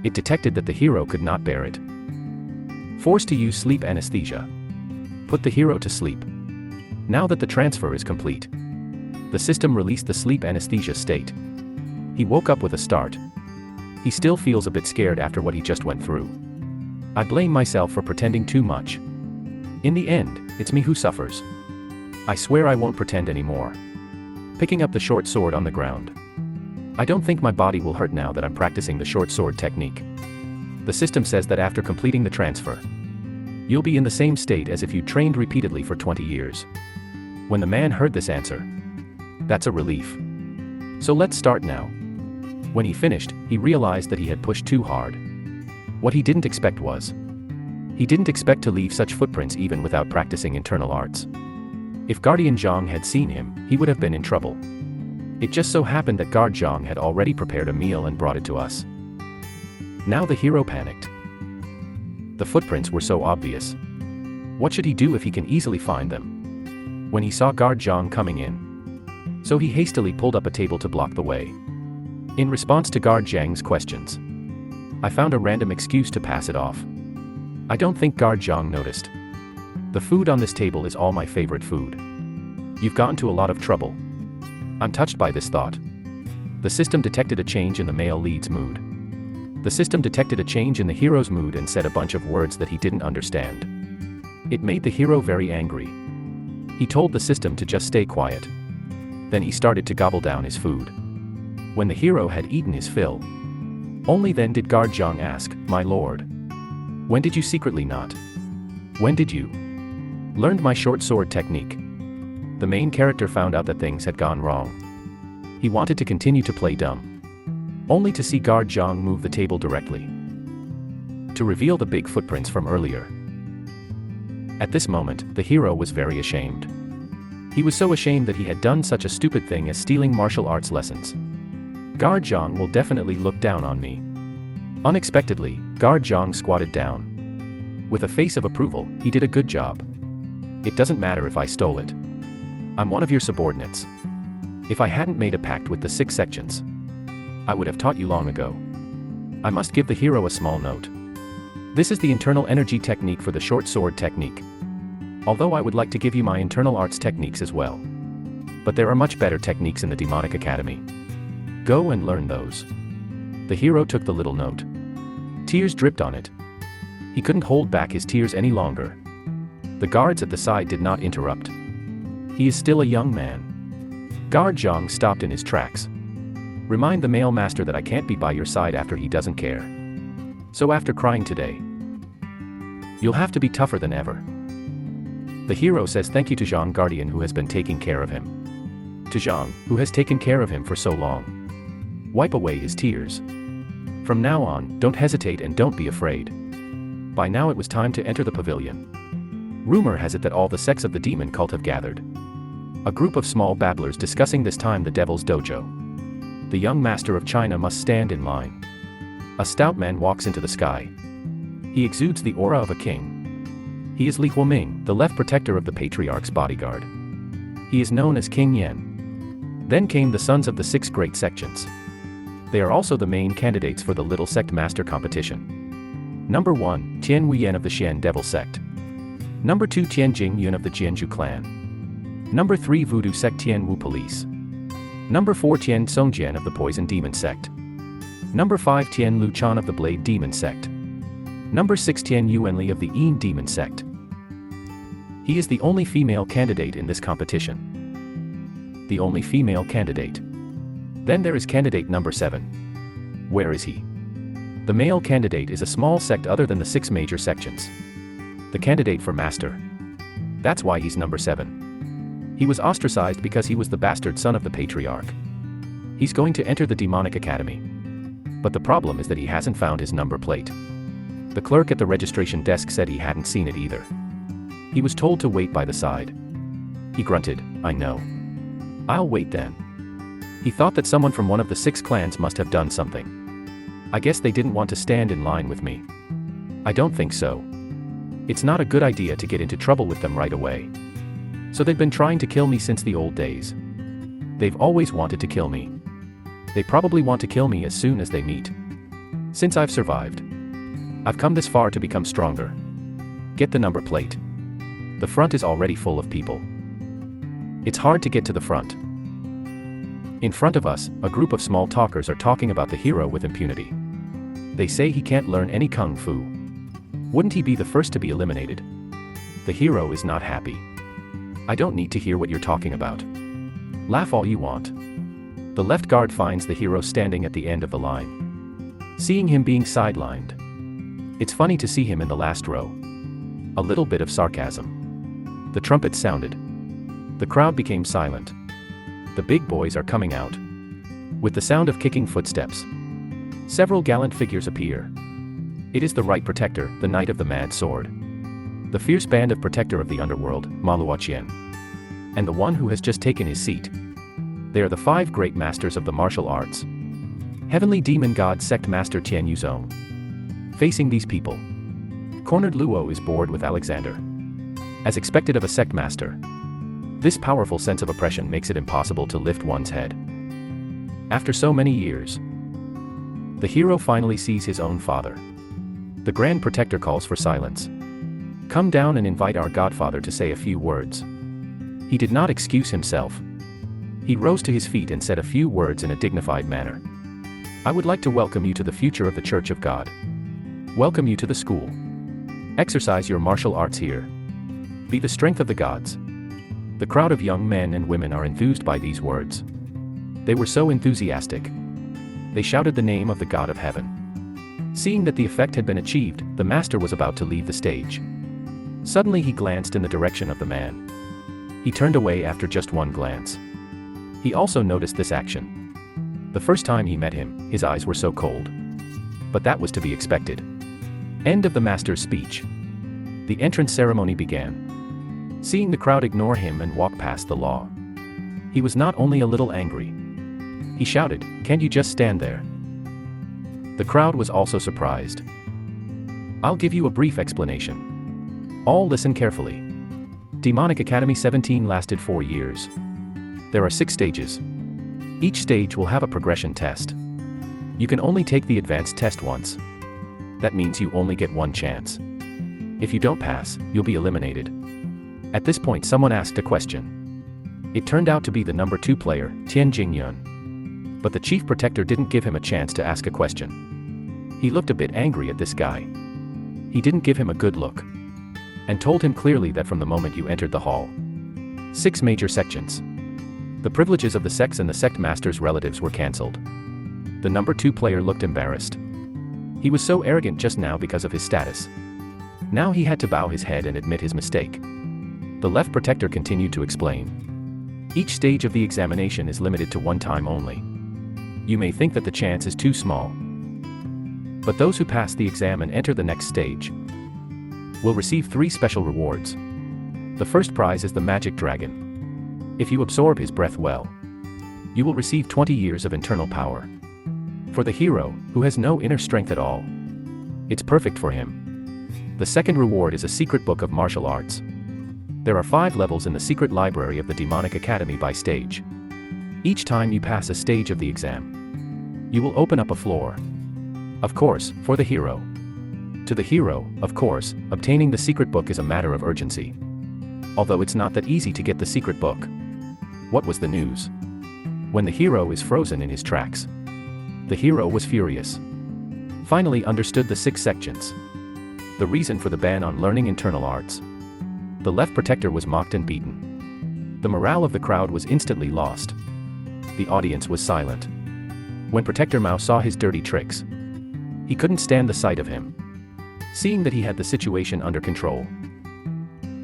It detected that the hero could not bear it. Forced to use sleep anesthesia. Put the hero to sleep. Now that the transfer is complete, the system released the sleep anesthesia state. He woke up with a start. He still feels a bit scared after what he just went through. I blame myself for pretending too much. In the end, it's me who suffers. I swear I won't pretend anymore. Picking up the short sword on the ground. I don't think my body will hurt now that I'm practicing the short sword technique. The system says that after completing the transfer, you'll be in the same state as if you trained repeatedly for 20 years. When the man heard this answer, that's a relief. So let's start now. When he finished, he realized that he had pushed too hard. What he didn't expect was, he didn't expect to leave such footprints even without practicing internal arts. If Guardian Zhang had seen him, he would have been in trouble. It just so happened that Guard Zhang had already prepared a meal and brought it to us. Now the hero panicked. The footprints were so obvious. What should he do if he can easily find them? When he saw Guard Zhang coming in, so he hastily pulled up a table to block the way. In response to Guard Zhang's questions, I found a random excuse to pass it off. I don't think Guard Zhang noticed. The food on this table is all my favorite food. You've gotten into a lot of trouble. I'm touched by this thought. The system detected a change in the male lead's mood. The system detected a change in the hero's mood and said a bunch of words that he didn't understand. It made the hero very angry. He told the system to just stay quiet. Then he started to gobble down his food. When the hero had eaten his fill, only then did Guard Zhang ask, "My lord, when did you secretly not? When did you learned my short sword technique?" The main character found out that things had gone wrong. He wanted to continue to play dumb, only to see Guard Zhang move the table directly to reveal the big footprints from earlier. At this moment, the hero was very ashamed. He was so ashamed that he had done such a stupid thing as stealing martial arts lessons. Guard Zhang will definitely look down on me. Unexpectedly, Guard Zhang squatted down. With a face of approval, he did a good job. It doesn't matter if I stole it. I'm one of your subordinates. If I hadn't made a pact with the 6 sections, I would have taught you long ago. I must give the hero a small note. This is the internal energy technique for the short sword technique. Although I would like to give you my internal arts techniques as well. But there are much better techniques in the Demonic Academy. Go and learn those. The hero took the little note. Tears dripped on it. He couldn't hold back his tears any longer. The guards at the side did not interrupt. He is still a young man. Guard Zhang stopped in his tracks. Remind the male master that I can't be by your side after he doesn't care. So after crying today, you'll have to be tougher than ever. The hero says thank you to Zhang Guardian who has been taking care of him. To Zhang, who has taken care of him for so long. Wipe away his tears. From now on, don't hesitate and don't be afraid. By now it was time to enter the pavilion. Rumor has it that all the sects of the demon cult have gathered. A group of small babblers discussing this time the devil's dojo. The young master of China must stand in line. A stout man walks into the sky. He exudes the aura of a king. He is Li Huoming, the left protector of the patriarch's bodyguard. He is known as King Yan. Then came the sons of the 6 great sections. They are also the main candidates for the Little Sect Master competition. Number 1, Tian Wuyan of the Xian Devil Sect. Number 2, Tian Jing Yun of the Jianzhu clan. Number 3, Voodoo Sect Tian Wu Police. Number 4, Tian Songjian of the Poison Demon Sect. Number 5, Tian Lu Chan of the Blade Demon Sect. Number 6, Tian Yuanli of the Yin Demon Sect. He is the only female candidate in this competition. The only female candidate. Then there is candidate number 7. Where is he? The male candidate is a small sect other than the 6 major sections. The candidate for master. That's why he's number 7. He was ostracized because he was the bastard son of the patriarch. He's going to enter the Demonic Academy. But the problem is that he hasn't found his number plate. The clerk at the registration desk said he hadn't seen it either. He was told to wait by the side. He grunted, I know. I'll wait then. He thought that someone from one of the 6 clans must have done something. I guess they didn't want to stand in line with me. I don't think so. It's not a good idea to get into trouble with them right away. So they've been trying to kill me since the old days. They've always wanted to kill me. They probably want to kill me as soon as they meet. Since I've survived, I've come this far to become stronger. Get the number plate. The front is already full of people. It's hard to get to the front. In front of us, a group of small talkers are talking about the hero with impunity. They say he can't learn any kung fu. Wouldn't he be the first to be eliminated? The hero is not happy. I don't need to hear what you're talking about. Laugh all you want. The left guard finds the hero standing at the end of the line. Seeing him being sidelined. It's funny to see him in the last row. A little bit of sarcasm. The trumpet sounded. The crowd became silent. The big boys are coming out. With the sound of kicking footsteps, several gallant figures appear. It is the right protector, the knight of the mad sword. The fierce band of protector of the underworld, Manhua, and the one who has just taken his seat. They are the 5 great masters of the martial arts. Heavenly demon god sect master Tian Yuzong. Facing these people, cornered Luo is bored with Alexander. As expected of a sect master, this powerful sense of oppression makes it impossible to lift one's head. After so many years, the hero finally sees his own father. The Grand Protector calls for silence. Come down and invite our godfather to say a few words. He did not excuse himself. He rose to his feet and said a few words in a dignified manner. I would like to welcome you to the future of the Church of God. Welcome you to the school. Exercise your martial arts here. Be the strength of the gods. The crowd of young men and women are enthused by these words. They were so enthusiastic. They shouted the name of the God of Heaven. Seeing that the effect had been achieved, the master was about to leave the stage. Suddenly he glanced in the direction of the man. He turned away after just one glance. He also noticed this action. The first time he met him, his eyes were so cold. But that was to be expected. End of the master's speech. The entrance ceremony began. Seeing the crowd ignore him and walk past the law, he was not only a little angry. He shouted, "Can't you just stand there?" The crowd was also surprised. I'll give you a brief explanation. All listen carefully. Demonic Academy 17 lasted 4 years. There are 6 stages. Each stage will have a progression test. You can only take the advanced test once. That means you only get one chance. If you don't pass, you'll be eliminated. At this point someone asked a question. It turned out to be the number 2 player, Tian Jingyun. But the chief protector didn't give him a chance to ask a question. He looked a bit angry at this guy. He didn't give him a good look. And told him clearly that from the moment you entered the hall. 6 major sections. The privileges of the sects and the sect master's relatives were cancelled. The number 2 player looked embarrassed. He was so arrogant just now because of his status. Now he had to bow his head and admit his mistake. The left protector continued to explain. Each stage of the examination is limited to 1 time only. You may think that the chance is too small. But those who pass the exam and enter the next stage will receive 3 special rewards. The first prize is the magic dragon. If you absorb his breath well, you will receive 20 years of internal power. For the hero, who has no inner strength at all, it's perfect for him. The second reward is a secret book of martial arts. There are 5 levels in the secret library of the Demonic Academy by stage. Each time you pass a stage of the exam, you will open up a floor. Of course, for the hero. To the hero, of course, obtaining the secret book is a matter of urgency. Although it's not that easy to get the secret book. What was the news? When the hero is frozen in his tracks. The hero was furious. Finally understood the 6 sections. The reason for the ban on learning internal arts. The left protector was mocked and beaten. The morale of the crowd was instantly lost. The audience was silent. When Protector Mao saw his dirty tricks, he couldn't stand the sight of him. Seeing that he had the situation under control,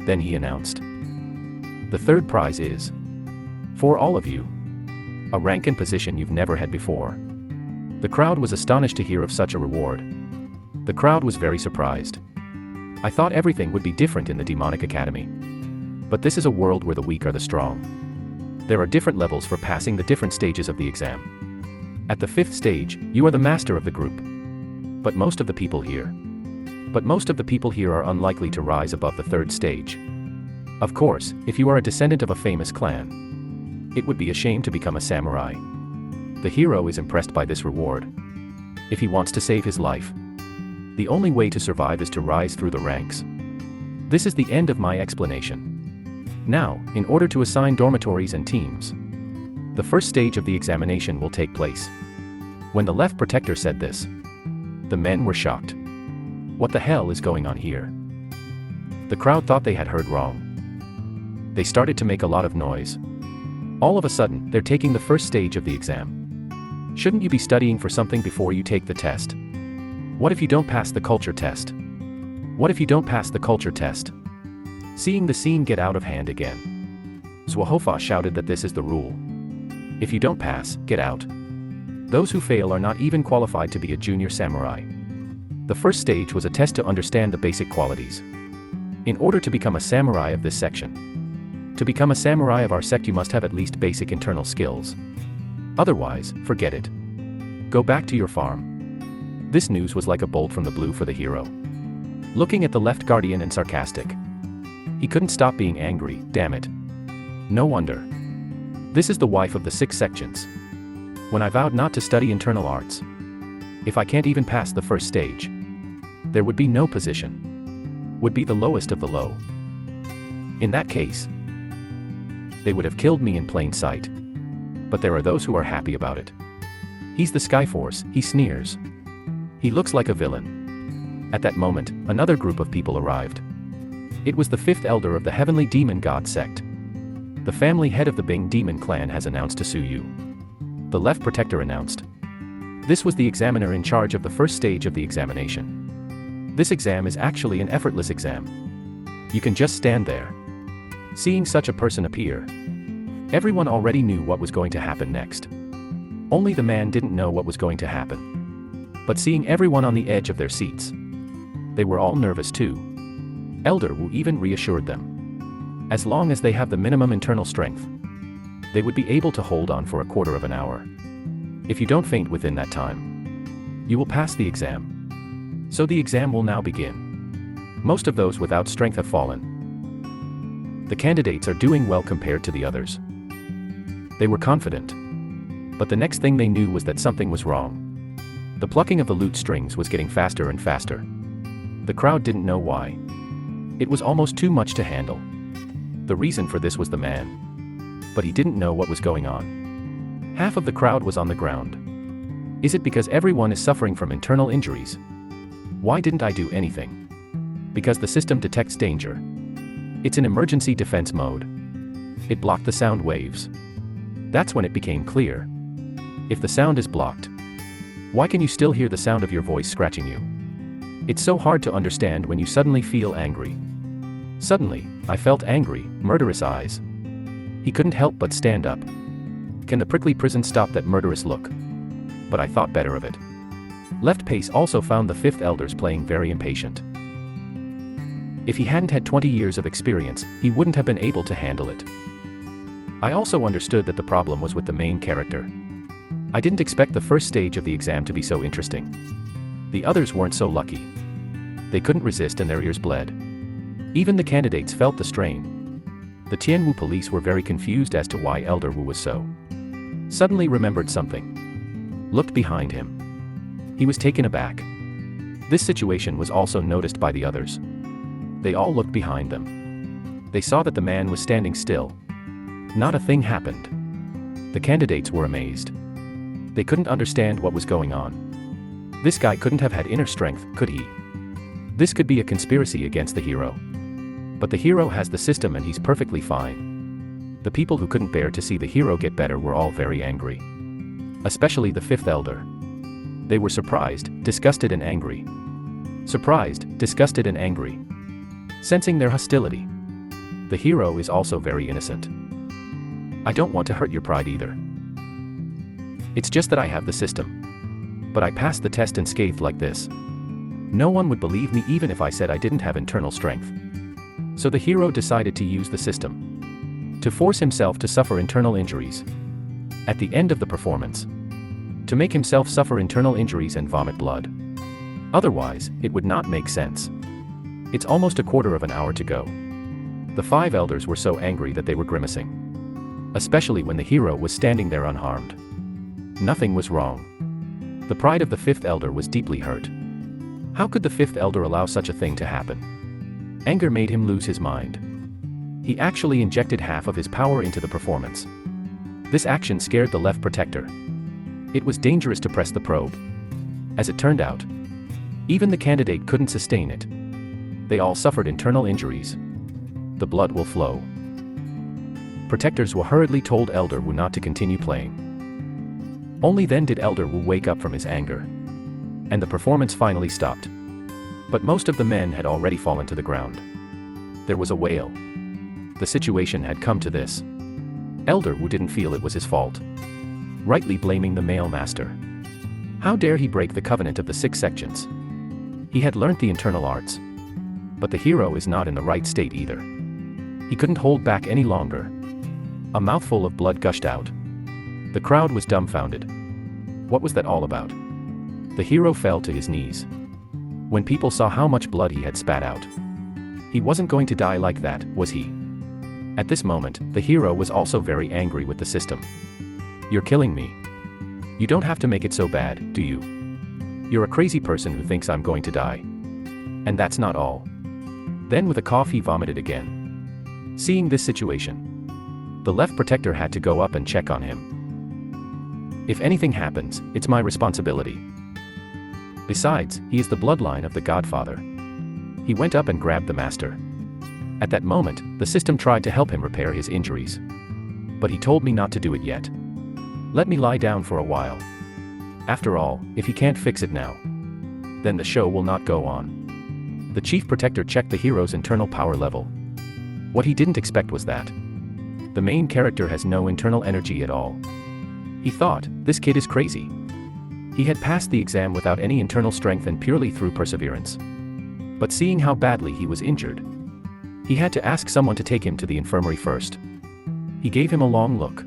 then he announced, "The third prize is, for all of you, a rank and position you've never had before." The crowd was astonished to hear of such a reward. The crowd was very surprised. I thought everything would be different in the Demonic Academy. But this is a world where the weak are the strong. There are different levels for passing the different stages of the exam. At the 5th stage, you are the master of the group. But most of the people here are unlikely to rise above the 3rd stage. Of course, if you are a descendant of a famous clan, it would be a shame to become a samurai. The hero is impressed by this reward. if he wants to save his life. The only way to survive is to rise through the ranks. This is the end of my explanation. Now, in order to assign dormitories and teams, the first stage of the examination will take place. When the left protector said this, the men were shocked. What the hell is going on here? The crowd thought they had heard wrong. They started to make a lot of noise. All of a sudden, they're taking the first stage of the exam. Shouldn't you be studying for something before you take the test? What if you don't pass the culture test? What if you don't pass the culture test? Seeing the scene get out of hand again, Zhuohofa shouted that this is the rule. If you don't pass, get out. Those who fail are not even qualified to be a junior samurai. The first stage was a test to understand the basic qualities. In order to become a samurai of this section, to become a samurai of our sect, you must have at least basic internal skills. Otherwise, forget it. Go back to your farm. This news was like a bolt from the blue for the hero. Looking at the left guardian and sarcastic. He couldn't stop being angry, damn it. No wonder. This is the wife of the 6 sections. When I vowed not to study internal arts, if I can't even pass the first stage, there would be no position. Would be the lowest of the low. In that case, they would have killed me in plain sight. But there are those who are happy about it. He's the Skyforce, he sneers. He looks like a villain. At that moment, another group of people arrived. It was the 5th elder of the Heavenly Demon God sect. The family head of the Bing Demon clan has announced to sue you. The left protector announced. This was the examiner in charge of the first stage of the examination. This exam is actually an effortless exam. You can just stand there. Seeing such a person appear, everyone already knew what was going to happen next. Only the man didn't know what was going to happen. But seeing everyone on the edge of their seats, they were all nervous too. Elder Wu even reassured them. As long as they have the minimum internal strength, they would be able to hold on for a quarter of an hour. If you don't faint within that time, you will pass the exam. So the exam will now begin. Most of those without strength have fallen. The candidates are doing well compared to the others. They were confident. But the next thing they knew was that something was wrong. The plucking of the lute strings was getting faster and faster. The crowd didn't know why. It was almost too much to handle. The reason for this was the man. But he didn't know what was going on. Half of the crowd was on the ground. Is it because everyone is suffering from internal injuries? Why didn't I do anything? Because the system detects danger. It's an emergency defense mode. It blocked the sound waves. That's when it became clear. If the sound is blocked, why can you still hear the sound of your voice scratching you? It's so hard to understand when you suddenly feel angry. Suddenly, I felt angry, murderous eyes. He couldn't help but stand up. Can the prickly prison stop that murderous look? But I thought better of it. Left Pace also found the 5th elders playing very impatient. If he hadn't had 20 years of experience, he wouldn't have been able to handle it. I also understood that the problem was with the main character. I didn't expect the first stage of the exam to be so interesting. The others weren't so lucky. They couldn't resist and their ears bled. Even the candidates felt the strain. The Tianwu police were very confused as to why Elder Wu was so. Suddenly remembered something. Looked behind him. He was taken aback. This situation was also noticed by the others. They all looked behind them. They saw that the man was standing still. Not a thing happened. The candidates were amazed. They couldn't understand what was going on. This guy couldn't have had inner strength, could he? This could be a conspiracy against the hero. But the hero has the system and he's perfectly fine. The people who couldn't bear to see the hero get better were all very angry. Especially the 5th elder. They were surprised, disgusted and angry. Surprised, disgusted and angry. Sensing their hostility. The hero is also very innocent. I don't want to hurt your pride either. It's just that I have the system. But I passed the test unscathed like this. No one would believe me even if I said I didn't have internal strength. So the hero decided to use the system. To force himself to suffer internal injuries. At the end of the performance. To make himself suffer internal injuries and vomit blood. Otherwise, it would not make sense. It's almost a quarter of an hour to go. The 5 elders were so angry that they were grimacing. Especially when the hero was standing there unharmed. Nothing was wrong. The pride of the fifth elder was deeply hurt. How could the fifth elder allow such a thing to happen? Anger made him lose his mind. He actually injected half of his power into the performance. This action scared the left protector. It was dangerous to press the probe. As it turned out, even the candidate couldn't sustain it. They all suffered internal injuries. The blood will flow. Protectors were hurriedly told Elder Wu not to continue playing. Only then did Elder Wu wake up from his anger. And the performance finally stopped. But most of the men had already fallen to the ground. There was a wail. The situation had come to this. Elder Wu didn't feel it was his fault, rightly blaming the male master. How dare he break the covenant of the 6 sections? He had learnt the internal arts. But the hero is not in the right state either. He couldn't hold back any longer. A mouthful of blood gushed out. The crowd was dumbfounded. What was that all about? The hero fell to his knees. When people saw how much blood he had spat out. He wasn't going to die like that, was he? At this moment, the hero was also very angry with the system. You're killing me. You don't have to make it so bad, do you? You're a crazy person who thinks I'm going to die. And that's not all. Then with a cough he vomited again. Seeing this situation, the left protector had to go up and check on him. If anything happens, it's my responsibility. Besides, he is the bloodline of the Godfather. He went up and grabbed the master. At that moment, the system tried to help him repair his injuries. But he told me not to do it yet. Let me lie down for a while. After all, if he can't fix it now, then the show will not go on. The chief protector checked the hero's internal power level. What he didn't expect was that the main character has no internal energy at all. He thought, this kid is crazy. He had passed the exam without any internal strength and purely through perseverance. But seeing how badly he was injured, he had to ask someone to take him to the infirmary first. He gave him a long look.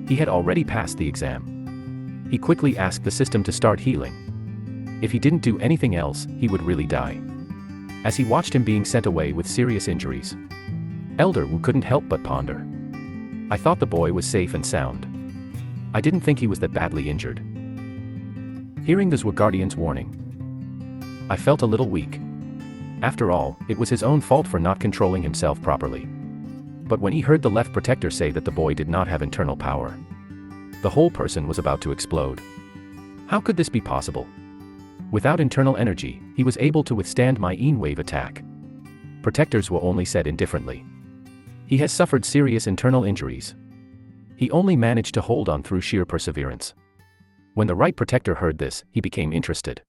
He had already passed the exam. He quickly asked the system to start healing. If he didn't do anything else, he would really die. As he watched him being sent away with serious injuries, Elder Wu couldn't help but ponder. I thought the boy was safe and sound. I didn't think he was that badly injured. Hearing this Guardian's warning, I felt a little weak. After all, it was his own fault for not controlling himself properly. But when he heard the left protector say that the boy did not have internal power, the whole person was about to explode. How could this be possible? Without internal energy, he was able to withstand my wave attack. Protectors will only said indifferently. He has suffered serious internal injuries. He only managed to hold on through sheer perseverance. When the right protector heard this, he became interested.